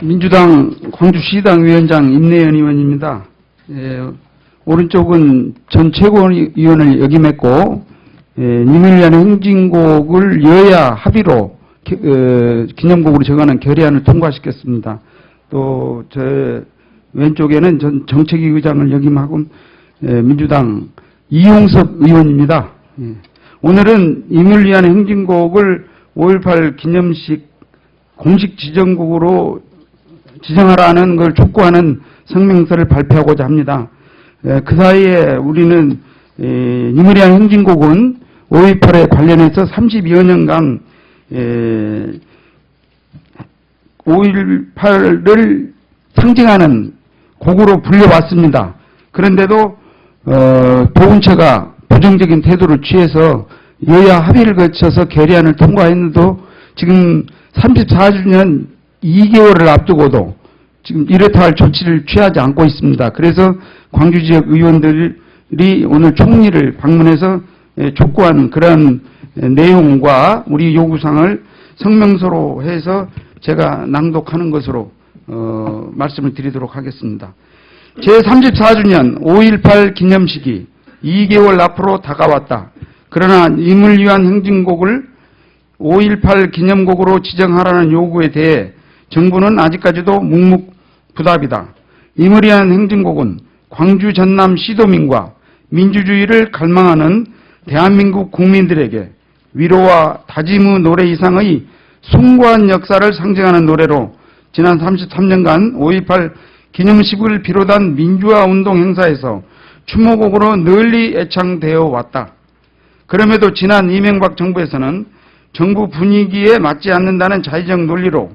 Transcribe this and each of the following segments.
민주당 광주시당 위원장 임내연 의원입니다. 오른쪽은 전 최고위원을 역임했고, 님을 위한 행진곡을 여야 합의로 기념곡으로 정하는 결의안을 통과시켰습니다. 또 저 왼쪽에는 전 정책위 의장을 역임하고 민주당 이용섭 의원입니다. 오늘은 님을 위한 행진곡을 5.18 기념식 공식 지정곡으로 지정하라는 걸 촉구하는 성명서를 발표하고자 합니다. 그 사이에 우리는 님을 위한 행진곡은 5.18에 관련해서 32여 년간 5.18을 상징하는 곡으로 불려왔습니다. 그런데도 보훈처가 부정적인 태도를 취해서 여야 합의를 거쳐서 결의안을 통과했는데도 지금 34주년 2개월을 앞두고도 지금 이렇다 할 조치를 취하지 않고 있습니다. 그래서 광주 지역 의원들이 오늘 총리를 방문해서 촉구한 그런 내용과 우리 요구사항을 성명서로 해서 제가 낭독하는 것으로 말씀을 드리도록 하겠습니다. 제34주년 5.18 기념식이 2개월 앞으로 다가왔다. 그러나 님을 위한 행진곡을 5.18 기념곡으로 지정하라는 요구에 대해 정부는 아직까지도 묵묵부답이다. 님을 위한 행진곡은 광주 전남 시도민과 민주주의를 갈망하는 대한민국 국민들에게 위로와 다짐의 노래 이상의 숭고한 역사를 상징하는 노래로 지난 33년간 5.18 기념식을 비롯한 민주화 운동 행사에서 추모곡으로 널리 애창되어 왔다. 그럼에도 지난 이명박 정부에서는 정부 분위기에 맞지 않는다는 자의적 논리로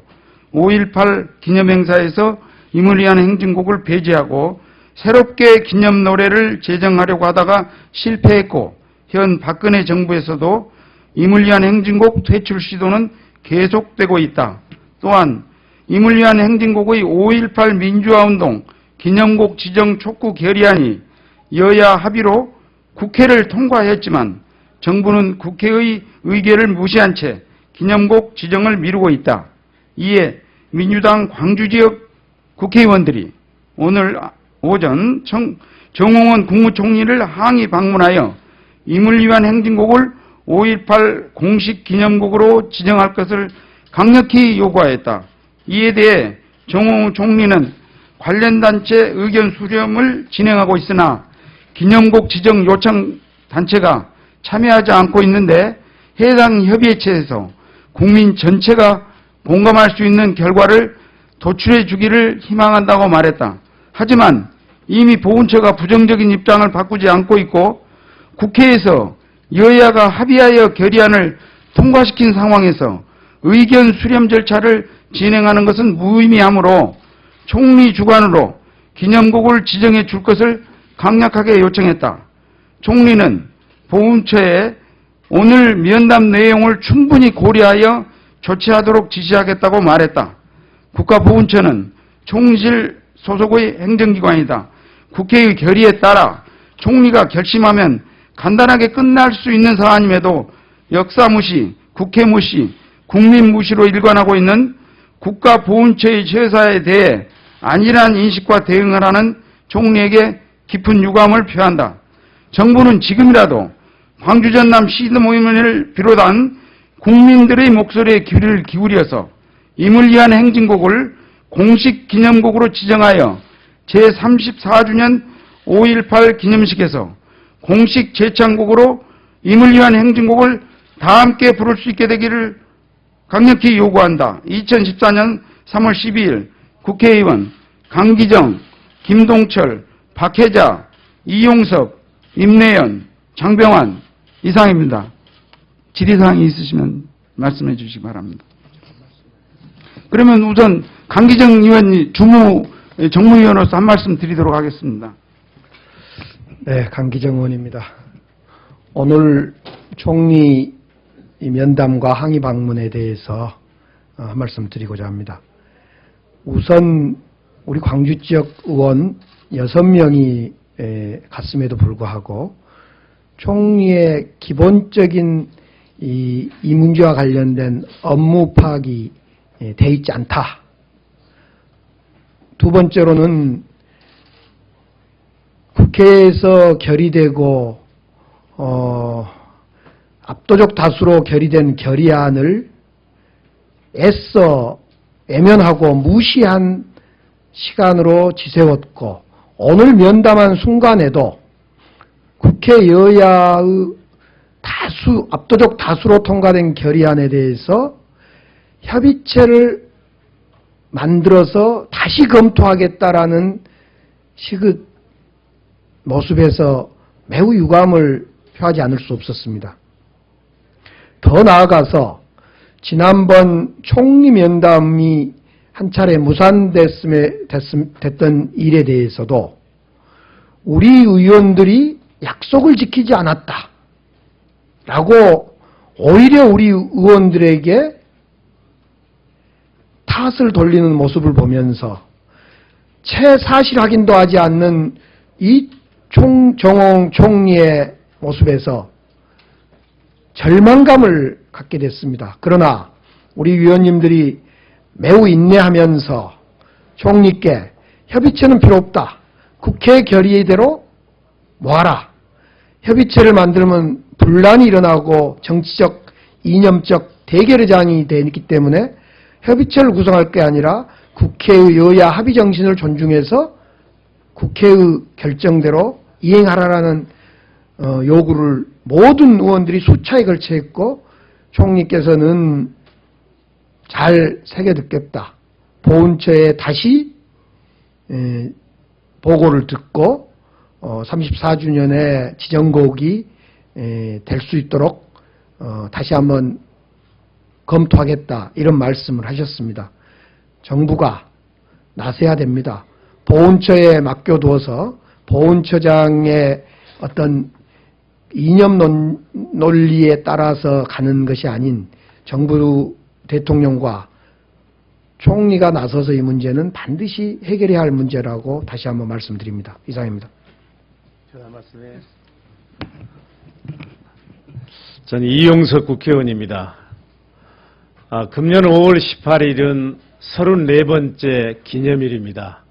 5.18 기념행사에서 님을 위한 행진곡을 배제하고 새롭게 기념 노래를 제정하려고 하다가 실패했고, 현 박근혜 정부에서도 님을 위한 행진곡 퇴출 시도는 계속되고 있다. 또한 님을 위한 행진곡의 5.18 민주화운동 기념곡 지정 촉구 결의안이 여야 합의로 국회를 통과했지만 정부는 국회의 의결을 무시한 채 기념곡 지정을 미루고 있다. 이에 민주당 광주지역 국회의원들이 오늘 오전 정홍원 국무총리를 항의 방문하여 님을 위한 행진곡을 5.18 공식 기념곡으로 지정할 것을 강력히 요구하였다. 이에 대해 정홍원 총리는 관련 단체 의견 수렴을 진행하고 있으나 기념곡 지정 요청 단체가 참여하지 않고 있는데 해당 협의체에서 국민 전체가 공감할 수 있는 결과를 도출해 주기를 희망한다고 말했다. 하지만 이미 보훈처가 부정적인 입장을 바꾸지 않고 있고 국회에서 여야가 합의하여 결의안을 통과시킨 상황에서 의견 수렴 절차를 진행하는 것은 무의미하므로 총리 주관으로 기념곡을 지정해 줄 것을 강력하게 요청했다. 총리는 보훈처에 오늘 면담 내용을 충분히 고려하여 조치하도록 지시하겠다고 말했다. 국가보훈처는 총리실 소속의 행정기관이다. 국회의 결의에 따라 총리가 결심하면 간단하게 끝날 수 있는 사안임에도 역사 무시, 국회 무시, 국민 무시로 일관하고 있는 국가보훈처의 처사에 대해 안일한 인식과 대응을 하는 총리에게 깊은 유감을 표한다. 정부는 지금이라도 광주 전남 시도민을 비롯한 국민들의 목소리에 귀를 기울여서 님을 위한 행진곡을 공식 기념곡으로 지정하여 제34주년 5.18 기념식에서 공식 제창곡으로 님을 위한 행진곡을 다 함께 부를 수 있게 되기를 강력히 요구한다. 2014년 3월 12일 국회의원 강기정, 김동철, 박혜자, 이용섭, 임내연, 장병환 이상입니다. 질의사항이 있으시면 말씀해 주시기 바랍니다. 그러면 우선 강기정 의원이 정무위원으로서 한 말씀 드리도록 하겠습니다. 네, 강기정 의원입니다. 오늘 총리 면담과 항의 방문에 대해서 한 말씀 드리고자 합니다. 우선 우리 광주 지역 의원 6명이 갔음에도 불구하고 총리의 기본적인 이 문제와 관련된 업무 파악이 돼 있지 않다. 두 번째로는 국회에서 결의되고 압도적 다수로 결의된 결의안을 애써 외면하고 무시한 시간으로 지새웠고 오늘 면담한 순간에도 국회 여야의 압도적 다수로 통과된 결의안에 대해서 협의체를 만들어서 다시 검토하겠다라는 식의 모습에서 매우 유감을 표하지 않을 수 없었습니다. 더 나아가서 지난번 총리 면담이 한 차례 무산됐던 일에 대해서도 우리 의원들이 약속을 지키지 않았다 라고 오히려 우리 의원들에게 탓을 돌리는 모습을 보면서 채 사실 확인도 하지 않는 이 정홍 총리의 모습에서 절망감을 갖게 됐습니다. 그러나 우리 위원님들이 매우 인내하면서 총리께 협의체는 필요 없다. 국회 결의대로 모아라. 협의체를 만들면 분란이 일어나고 정치적, 이념적 대결의장이 되기 때문에 협의체를 구성할 게 아니라 국회의 여야 합의 정신을 존중해서 국회의 결정대로 이행하라라는 요구를 모든 의원들이 수차에 걸쳐 했고 총리께서는 잘 새겨듣겠다. 보훈처에 다시 보고를 듣고 34주년의 지정곡이 될 수 있도록 다시 한번 검토하겠다 이런 말씀을 하셨습니다. 정부가 나서야 됩니다. 보훈처에 맡겨두어서 보훈처장의 어떤 이념 논리에 따라서 가는 것이 아닌 정부 대통령과 총리가 나서서 이 문제는 반드시 해결해야 할 문제라고 다시 한번 말씀드립니다. 이상입니다. 저는 이용석 국회의원입니다. 금년 5월 18일은 34번째 기념일입니다.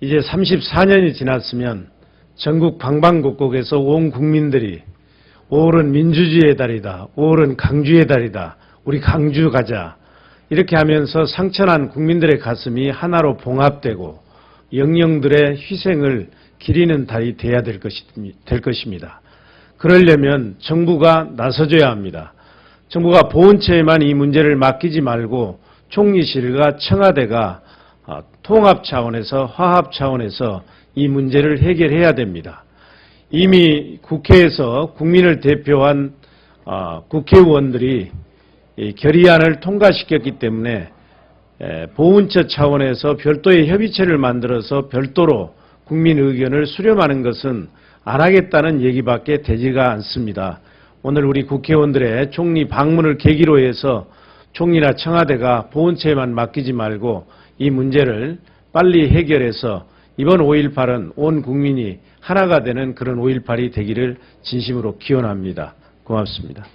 이제 34년이 지났으면 전국 방방곡곡에서 온 국민들이 5월은 민주주의의 달이다. 5월은 강주의 달이다. 우리 강주 가자. 이렇게 하면서 상처난 국민들의 가슴이 하나로 봉합되고 영령들의 희생을 기리는 달이 돼야 될 것입니다. 그러려면 정부가 나서줘야 합니다. 정부가 보훈처에만 이 문제를 맡기지 말고 총리실과 청와대가 통합 차원에서 화합 차원에서 이 문제를 해결해야 됩니다. 이미 국회에서 국민을 대표한 국회의원들이 이 결의안을 통과시켰기 때문에 보훈처 차원에서 별도의 협의체를 만들어서 별도로 국민 의견을 수렴하는 것은 안 하겠다는 얘기밖에 되지가 않습니다. 오늘 우리 국회의원들의 총리 방문을 계기로 해서 총리나 청와대가 보훈처에만 맡기지 말고 이 문제를 빨리 해결해서 이번 5.18은 온 국민이 하나가 되는 그런 5.18이 되기를 진심으로 기원합니다. 고맙습니다.